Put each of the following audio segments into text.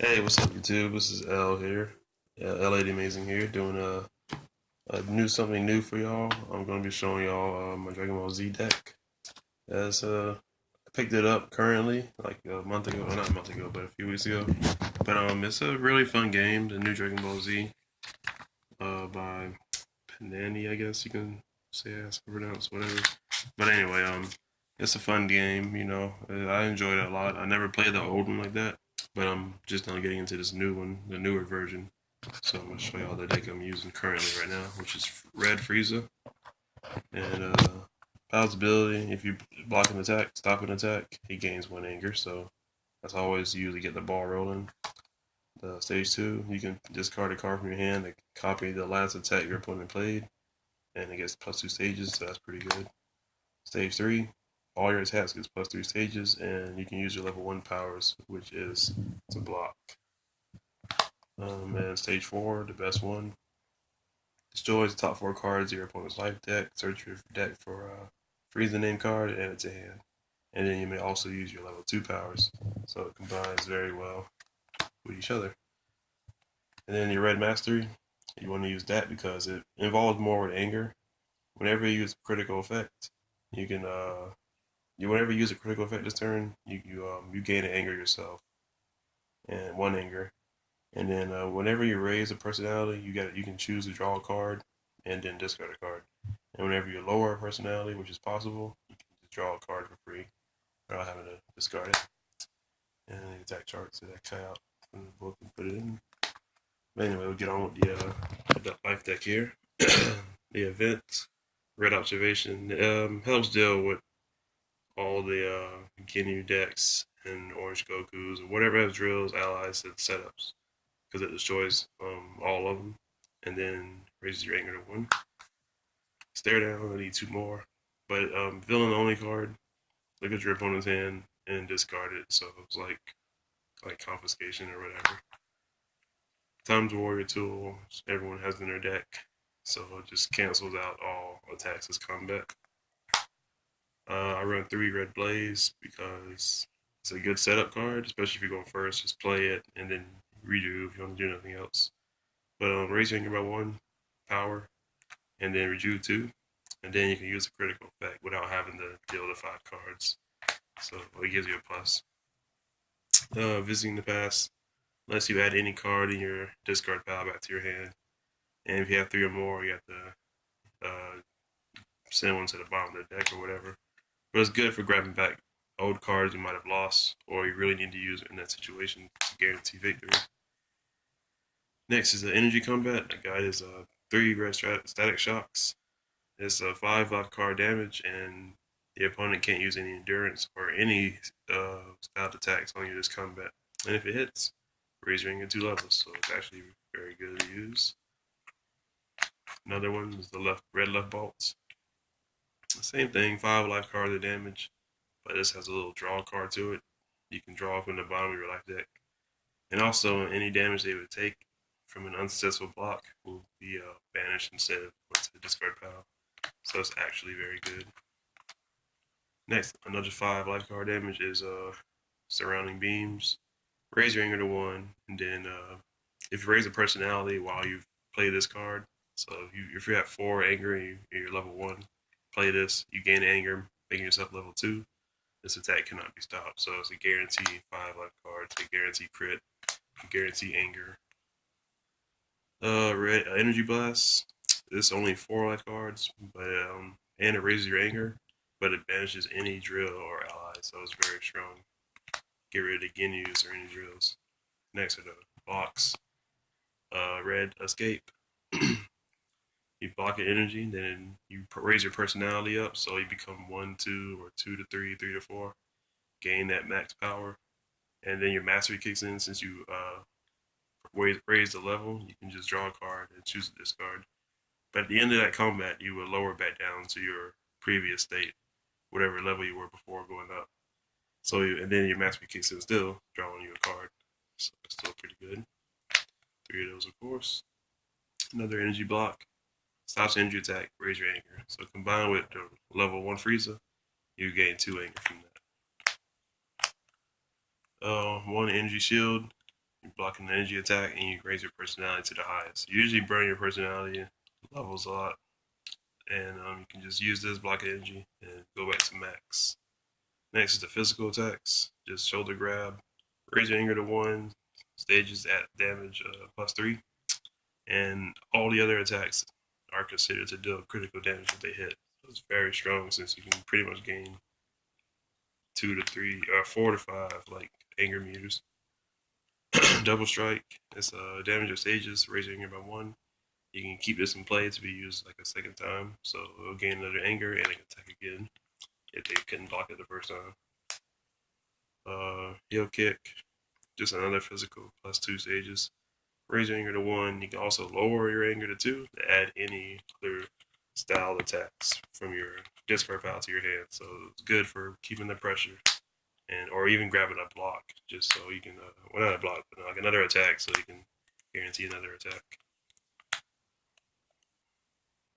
Hey, what's up, YouTube? This is L here. LA the Amazing here, doing something new for y'all. I'm gonna be showing y'all my Dragon Ball Z deck. As I picked it up currently, like a month ago, well, not a month ago, but a few weeks ago. But it's a really fun game, the new Dragon Ball Z, by Panani, I guess you can say, ask or pronounce, whatever. But anyway, it's a fun game. I enjoyed it a lot. I never played the old one like that, but I'm just now getting into this new one, the newer version. So I'm gonna show y'all the deck I'm using currently right now, which is Red Frieza. And Pow's ability, if you block an attack, stop an attack, he gains one anger. So that's always you usually get the ball rolling. The stage two, you can discard a card from your hand to copy the last attack your opponent played, and it gets plus two stages, so that's pretty good. Stage three, all your attacks gets plus three stages, and you can use your level one powers, which is to block. And stage four, the best one, destroys the top four cards of your opponent's life deck. Search your deck for a Frieza name card and add it to hand. And then you may also use your level two powers, so it combines very well with each other. And then your red mastery, you want to use that because it involves more with anger. Whenever you use a critical effect, you can whenever you use a critical effect this turn, you gain an anger yourself and one anger. And then whenever you raise a personality, you can choose to draw a card and then discard a card. And whenever you lower a personality, which is possible, you can just draw a card for free without having to discard it. And the attack charts that I cut out from the book and put it in. But anyway, we'll get on with the life deck here. The event, red observation, helps deal with all the Ginyu decks and Orange Gokus or whatever has drills, allies, and setups because it destroys all of them and then raises your anger to one. Stare down, I need two more. But villain only card, look at your opponent's hand and discard it. So it's like confiscation or whatever. Times Warrior tool, everyone has in their deck. So it just cancels out all attacks as combat. I run three Red Blaze because it's a good setup card, especially if you're going first. Just play it and then redo if you want to do nothing else. But raise your anger by one power and then rejuve two. And then you can use a critical effect without having to deal the five cards. So it gives you a plus. Visiting the past lets you add any card in your discard pile back to your hand. And if you have three or more, you have to send one to the bottom of the deck or whatever. But it's good for grabbing back old cards you might have lost or you really need to use in that situation to guarantee victory. Next is the energy combat. The guide is three red static shocks. It's a 5 card damage, and the opponent can't use any endurance or any styled attacks on you this combat. And if it hits, raise your anger 2 levels, so it's actually very good to use. Another one is the red left bolts. Same thing, 5 life cards of damage, but this has a little draw card to it. You can draw from the bottom of your life deck. And also, any damage they would take from an unsuccessful block will be banished instead of put to the discard pile. So it's actually very good. Next, another 5 life card damage is surrounding beams. Raise your anger to one, and then if you raise a personality while you play this card, so if you have 4 anger and you're level one, play this, you gain anger, making yourself level two. This attack cannot be stopped. So it's a guaranteed 5 life cards, a guaranteed crit, a guaranteed anger. Red energy blast. It's only 4 life cards, but and it raises your anger, but it banishes any drill or ally, so it's very strong. Get rid of Ginyus or any drills. Next are the blocks. Red escape. You block an energy, then you raise your personality up, so you become 1, 2, or 2 to 3, 3 to 4. Gain that max power, and then your mastery kicks in. Since you raise the level, you can just draw a card and choose to discard. But at the end of that combat, you will lower back down to your previous state, whatever level you were before going up. So and then your mastery kicks in still, drawing you a card. So it's still pretty good. 3 of those, of course. Another energy block. Stops energy attack, raise your anger. So combined with the level 1 Frieza, you gain 2 anger from that. 1 energy shield. You block an energy attack, and you raise your personality to the highest. You usually burn your personality levels a lot, and you can just use this block energy and go back to max. Next is the physical attacks. Just shoulder grab, raise your anger to 1, stages at damage +3, and all the other attacks are considered to deal critical damage if they hit. So it's very strong since you can pretty much gain 2 to 3 or 4 to 5 like anger meters. Double strike. It's damage of stages, raise your anger by 1. You can keep this in play to be used like a second time, so it'll gain another anger and it can attack again if they couldn't block it the first time. Heel kick, just another physical +2 stages. Raise your anger to 1. You can also lower your anger to 2 to add any other style attacks from your discard pile to your hand. So it's good for keeping the pressure, and or even grabbing a block just so you can, well, not a block, but like another attack so you can guarantee another attack.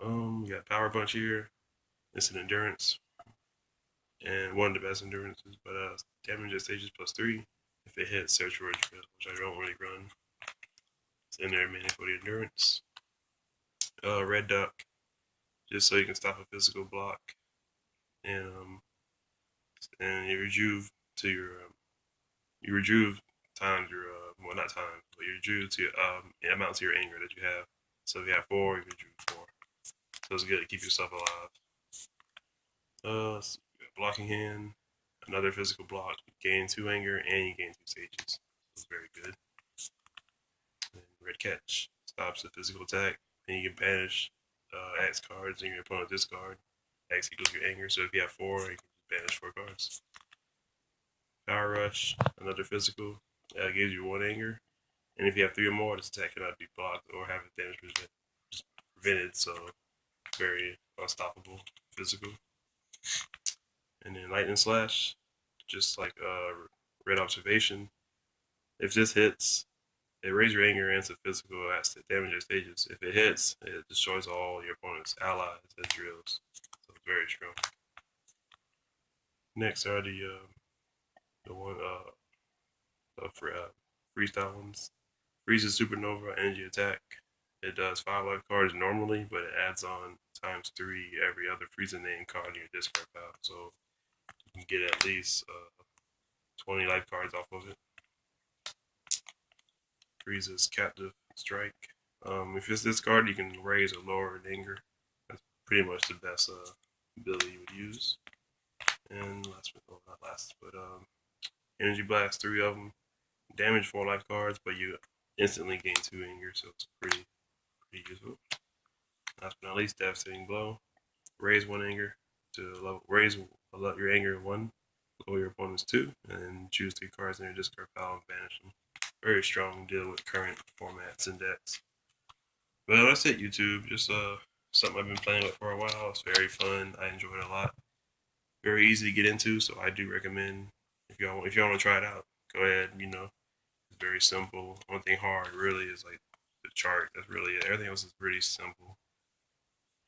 You got Power Punch here. It's an endurance, and one of the best endurances, but damage at stages +3. If it hits, search for a drill, which I don't really run. It's in there mainly for the endurance. Red Duck, just so you can stop a physical block, and you rejuve to your you rejuve times your well, not times, but you rejuve to amount to your anger that you have. So if you have 4, you rejuve 4. So it's good to keep yourself alive. Blocking hand, another physical block. You gain 2 anger and you gain 2 stages. So it's very good. And Red Catch stops the physical attack, and you can banish X cards in your opponent's discard. X equals your anger, so if you have 4, you can banish 4 cards. Power Rush, another physical, gives you 1 anger, and if you have 3 or more, this attack cannot be blocked or have its damage prevented, so very unstoppable physical. And then Lightning Slash, just like Red Observation. If this hits, it raises your anger and it's a physical at damage at stages. If it hits, it destroys all your opponent's allies and drills. So it's very strong. Next are the freestyle ones. Frieza Supernova Energy Attack. It does 5 life cards normally, but it adds on ×3 every other Frieza name card in your discard pile. So you can get at least 20 life cards off of it. Frieza's Captive Strike. If it's this card, you can raise or lower an anger. That's pretty much the best ability you would use. And not last, but Energy Blast, 3 of them. Damage 4 life cards, but you instantly gain 2 anger, so it's pretty useful. Last but not least, Devastating Blow. Raise 1 anger to raise your anger 1, lower your opponent's 2, and choose 3 cards in your discard pile and banish them. Very strong deal with current formats and decks. But that's it, YouTube. Just something I've been playing with for a while. It's very fun. I enjoy it a lot. Very easy to get into, so I do recommend if y'all want to try it out, go ahead. It's very simple. One thing hard really is like the chart. That's really it. Everything else is pretty simple.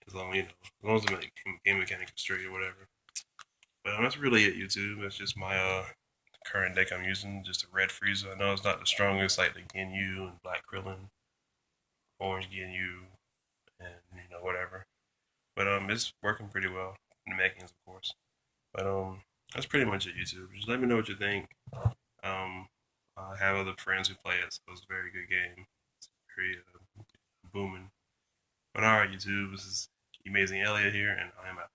As long as the game mechanic is straight or whatever. But that's really it, YouTube. That's just my current deck I'm using. Just a red Frieza. I know it's not the strongest, like the Ginyu and Black Krillin, Orange Ginyu, and whatever. But it's working pretty well in the mechanics, of course. But that's pretty much it, YouTube. Just let me know what you think. I have other friends who play it, so it's a very good game. It's very booming. But alright, YouTube, this is Amazing Elliot here, and I am out.